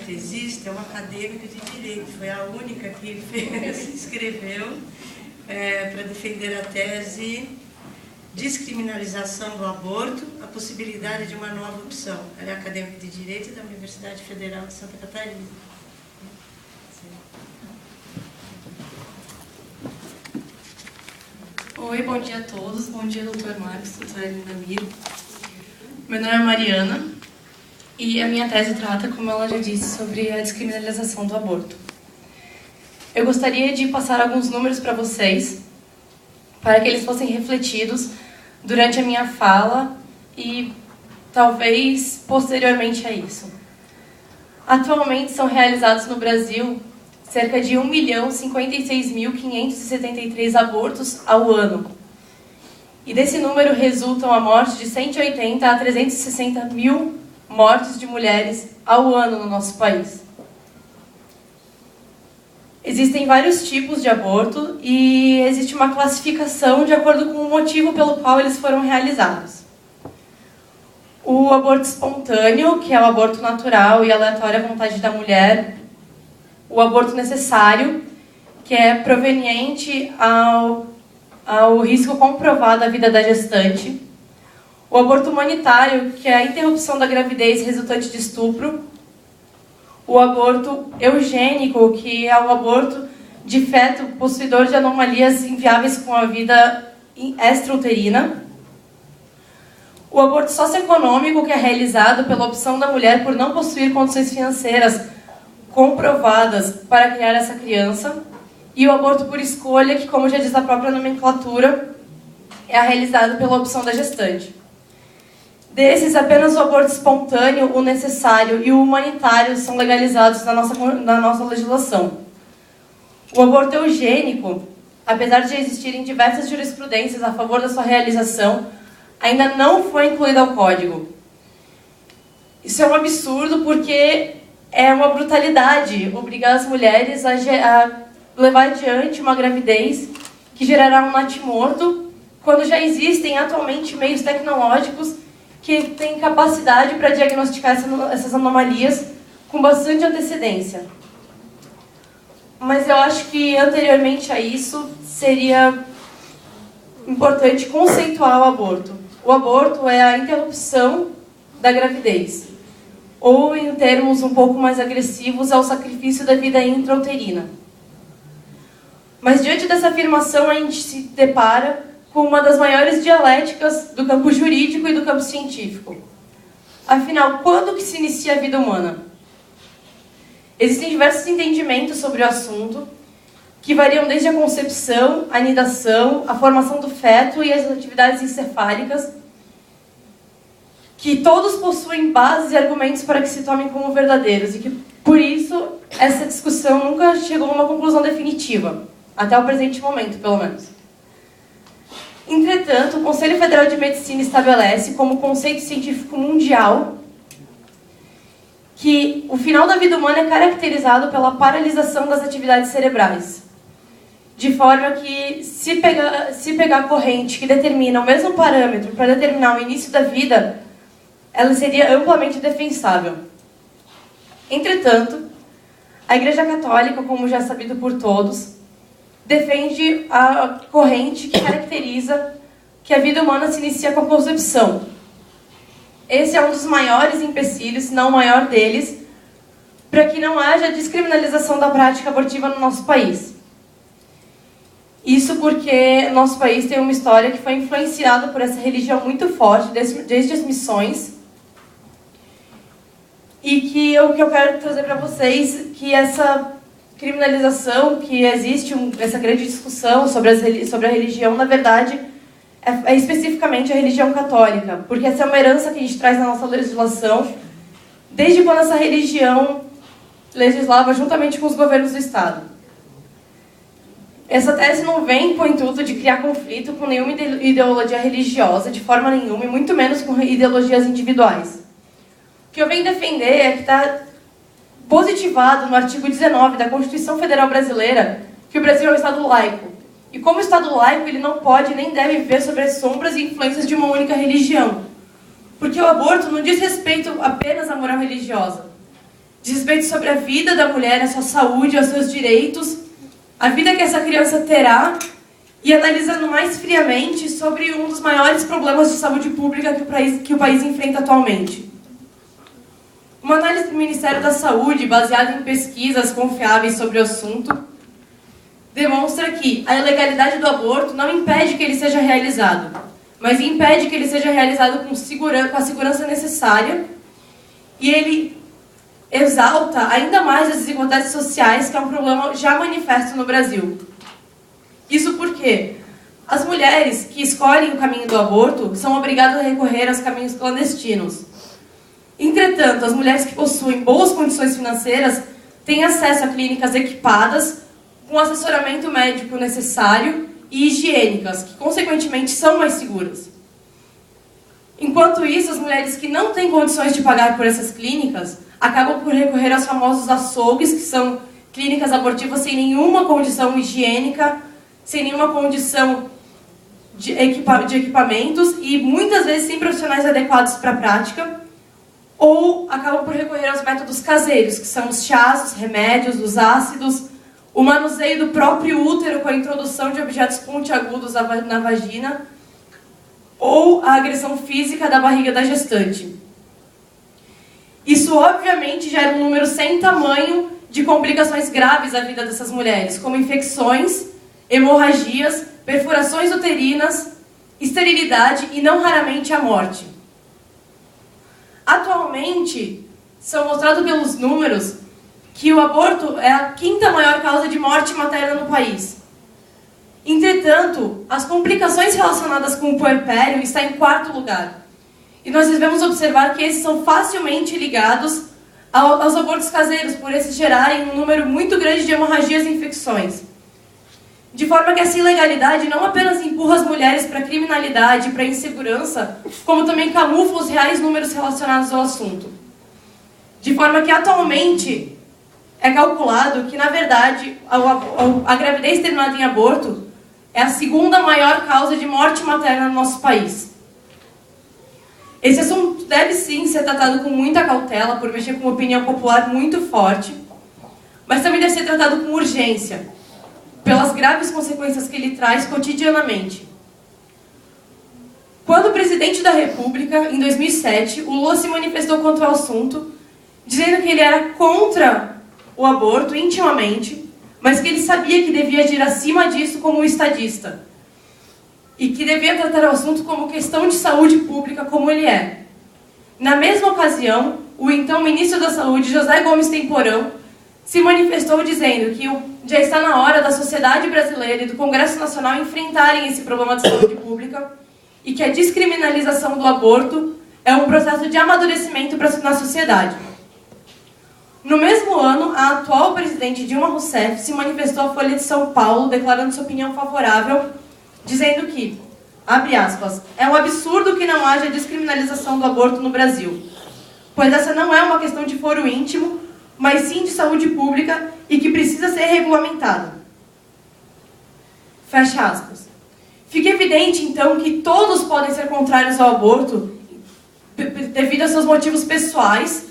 anestesista é uma acadêmica de direito, foi a única que se inscreveu para defender a tese Descriminalização do aborto, a possibilidade de uma nova opção. Ela é acadêmica de direito da Universidade Federal de Santa Catarina. Oi, bom dia a todos. Bom dia, doutor Marcos, doutora Linda Miro. Meu nome é Mariana e a minha tese trata, como ela já disse, sobre a descriminalização do aborto. Eu gostaria de passar alguns números para vocês, para que eles fossem refletidos durante a minha fala e talvez posteriormente a isso. Atualmente são realizados no Brasil cerca de 1.056.573 abortos ao ano. E desse número resultam a morte de 180 a 360 mil mortes de mulheres ao ano no nosso país. Existem vários tipos de aborto e existe uma classificação de acordo com o motivo pelo qual eles foram realizados. O aborto espontâneo, que é o aborto natural e aleatório à vontade da mulher. O aborto necessário, que é proveniente ao risco comprovado à vida da gestante. O aborto humanitário, que é a interrupção da gravidez resultante de estupro. O aborto eugênico, que é o aborto de feto possuidor de anomalias inviáveis com a vida extrauterina. O aborto socioeconômico, que é realizado pela opção da mulher por não possuir condições financeiras comprovadas para criar essa criança. E o aborto por escolha, que, como já diz a própria nomenclatura, é realizado pela opção da gestante. Desses, apenas o aborto espontâneo, o necessário e o humanitário são legalizados na nossa legislação. O aborto eugênico, apesar de existirem diversas jurisprudências a favor da sua realização, ainda não foi incluído ao Código. Isso é um absurdo porque é uma brutalidade obrigar as mulheres a levar adiante uma gravidez que gerará um natimorto, quando já existem atualmente meios tecnológicos que têm capacidade para diagnosticar essas anomalias com bastante antecedência. Mas eu acho que, anteriormente a isso, seria importante conceituar o aborto. O aborto é a interrupção da gravidez, ou, em termos um pouco mais agressivos, é o sacrifício da vida intrauterina. Mas, diante dessa afirmação, a gente se depara com uma das maiores dialéticas do campo jurídico e do campo científico. Afinal, quando que se inicia a vida humana? Existem diversos entendimentos sobre o assunto, que variam desde a concepção, a nidação, a formação do feto e as atividades encefálicas, que todos possuem bases e argumentos para que se tomem como verdadeiros, e que, por isso, essa discussão nunca chegou a uma conclusão definitiva, até o presente momento, pelo menos. Entretanto, o Conselho Federal de Medicina estabelece como conceito científico mundial que o final da vida humana é caracterizado pela paralisação das atividades cerebrais, de forma que, se pegar a corrente que determina o mesmo parâmetro para determinar o início da vida, ela seria amplamente defensável. Entretanto, a Igreja Católica, como já é sabido por todos, defende a corrente que caracteriza que a vida humana se inicia com a concepção. Esse é um dos maiores empecilhos, se não o maior deles, para que não haja descriminalização da prática abortiva no nosso país. Isso porque nosso país tem uma história que foi influenciada por essa religião muito forte, desde as missões, e que o que eu quero trazer para vocês, que essa criminalização, que existe essa grande discussão sobre a religião, na verdade, é especificamente a religião católica, porque essa é uma herança que a gente traz na nossa legislação, desde quando essa religião legislava juntamente com os governos do Estado. Essa tese não vem com o intuito de criar conflito com nenhuma ideologia religiosa, de forma nenhuma, e muito menos com ideologias individuais. O que eu venho defender é que está positivado no artigo 19 da Constituição Federal Brasileira que o Brasil é um Estado laico. E como Estado laico, ele não pode nem deve viver sobre as sombras e influências de uma única religião. Porque o aborto não diz respeito apenas à moral religiosa. diz respeito sobre a vida da mulher, a sua saúde, aos seus direitos, a vida que essa criança terá, e analisando mais friamente sobre um dos maiores problemas de saúde pública que o país enfrenta atualmente. Uma análise do Ministério da Saúde, baseada em pesquisas confiáveis sobre o assunto, demonstra que a ilegalidade do aborto não impede que ele seja realizado, mas impede que ele seja realizado com a segurança necessária, e ele exalta ainda mais as desigualdades sociais, que é um problema já manifesto no Brasil. Isso porque as mulheres que escolhem o caminho do aborto são obrigadas a recorrer aos caminhos clandestinos. Entretanto, as mulheres que possuem boas condições financeiras têm acesso a clínicas equipadas, com assessoramento médico necessário e higiênicas, que consequentemente são mais seguras. Enquanto isso, as mulheres que não têm condições de pagar por essas clínicas acabam por recorrer aos famosos açougues, que são clínicas abortivas sem nenhuma condição higiênica, sem nenhuma condição de equipamentos e muitas vezes sem profissionais adequados para a prática, ou acabam por recorrer aos métodos caseiros, que são os chás, os remédios, os ácidos, o manuseio do próprio útero com a introdução de objetos pontiagudos na vagina, ou a agressão física da barriga da gestante. Isso, obviamente, gera um número sem tamanho de complicações graves à vida dessas mulheres, como infecções, hemorragias, perfurações uterinas, esterilidade e, não raramente, a morte. Atualmente, são mostrados pelos números que o aborto é a 5ª maior causa de morte materna no país. Entretanto, as complicações relacionadas com o puerpério estão em 4º lugar. E nós devemos observar que esses são facilmente ligados aos abortos caseiros, por esses gerarem um número muito grande de hemorragias e infecções. De forma que essa ilegalidade não apenas empurra as mulheres para a criminalidade e para a insegurança, como também camufla os reais números relacionados ao assunto. De forma que, atualmente, é calculado que, na verdade, a gravidez terminada em aborto é a 2ª maior causa de morte materna no nosso país. Esse assunto deve, sim, ser tratado com muita cautela, por mexer com uma opinião popular muito forte, mas também deve ser tratado com urgência, pelas graves consequências que ele traz cotidianamente. Quando o presidente da República, em 2007, o Lula se manifestou contra o assunto, dizendo que ele era contra o aborto intimamente, mas que ele sabia que devia agir acima disso como um estadista, e que devia tratar o assunto como questão de saúde pública, como ele é. Na mesma ocasião, o então ministro da Saúde, José Gomes Temporão, se manifestou dizendo que já está na hora da sociedade brasileira e do Congresso Nacional enfrentarem esse problema de saúde pública e que a descriminalização do aborto é um processo de amadurecimento na sociedade. No mesmo ano, a atual presidente Dilma Rousseff se manifestou à Folha de São Paulo, declarando sua opinião favorável, dizendo que, abre aspas, é um absurdo que não haja descriminalização do aborto no Brasil, pois essa não é uma questão de foro íntimo, mas sim de saúde pública e que precisa ser regulamentada. Fecha aspas. Fica evidente, então, que todos podem ser contrários ao aborto devido a seus motivos pessoais,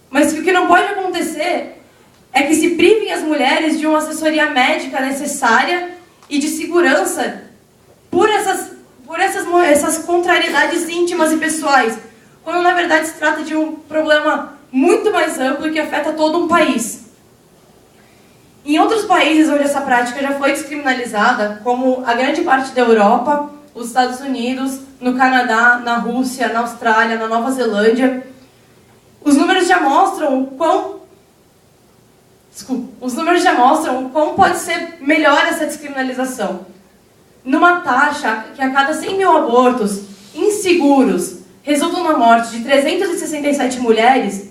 mas que o que não pode acontecer é que se privem as mulheres de uma assessoria médica necessária e de segurança por essas contrariedades íntimas e pessoais, quando na verdade se trata de um problema muito mais amplo e que afeta todo um país. Em outros países onde essa prática já foi descriminalizada, como a grande parte da Europa, os Estados Unidos, no Canadá, na Rússia, na Austrália, na Nova Zelândia, os números já mostram o quão pode ser melhor essa descriminalização. Numa taxa que a cada 100 mil abortos inseguros resultam na morte de 367 mulheres,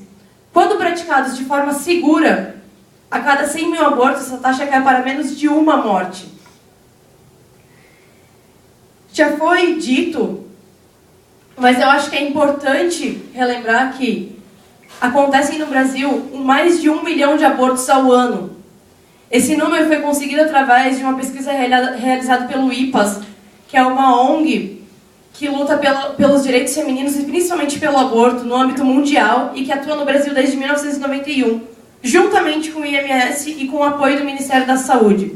quando praticados de forma segura, a cada 100 mil abortos essa taxa cai para menos de uma morte. Já foi dito, mas eu acho que é importante relembrar que acontecem no Brasil mais de 1 milhão de abortos ao ano. Esse número foi conseguido através de uma pesquisa realizada pelo IPAS, que é uma ONG que luta pelos direitos femininos e principalmente pelo aborto no âmbito mundial e que atua no Brasil desde 1991, juntamente com o IMS e com o apoio do Ministério da Saúde.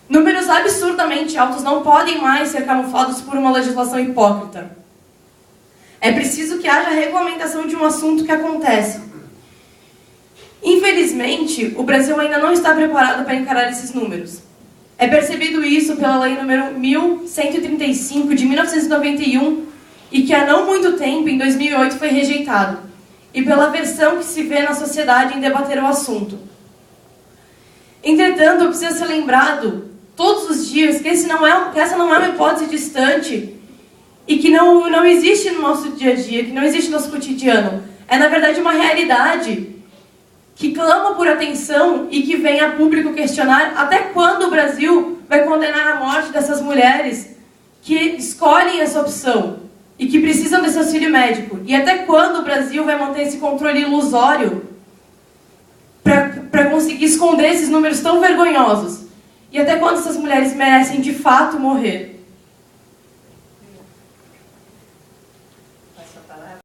Números absurdamente altos não podem mais ser camuflados por uma legislação hipócrita. É preciso que haja regulamentação de um assunto que acontece. Infelizmente, o Brasil ainda não está preparado para encarar esses números. É percebido isso pela Lei nº 1135, de 1991, e que há não muito tempo, em 2008, foi rejeitado, e pela aversão que se vê na sociedade em debater o assunto. Entretanto, precisa ser lembrado todos os dias que essa não é uma hipótese distante e que não existe no nosso dia a dia, que não existe no nosso cotidiano. É, na verdade, uma realidade que clama por atenção e que vem a público questionar até quando o Brasil vai condenar a morte dessas mulheres que escolhem essa opção e que precisam desse auxílio médico. E até quando o Brasil vai manter esse controle ilusório para conseguir esconder esses números tão vergonhosos. E até quando essas mulheres merecem de fato morrer.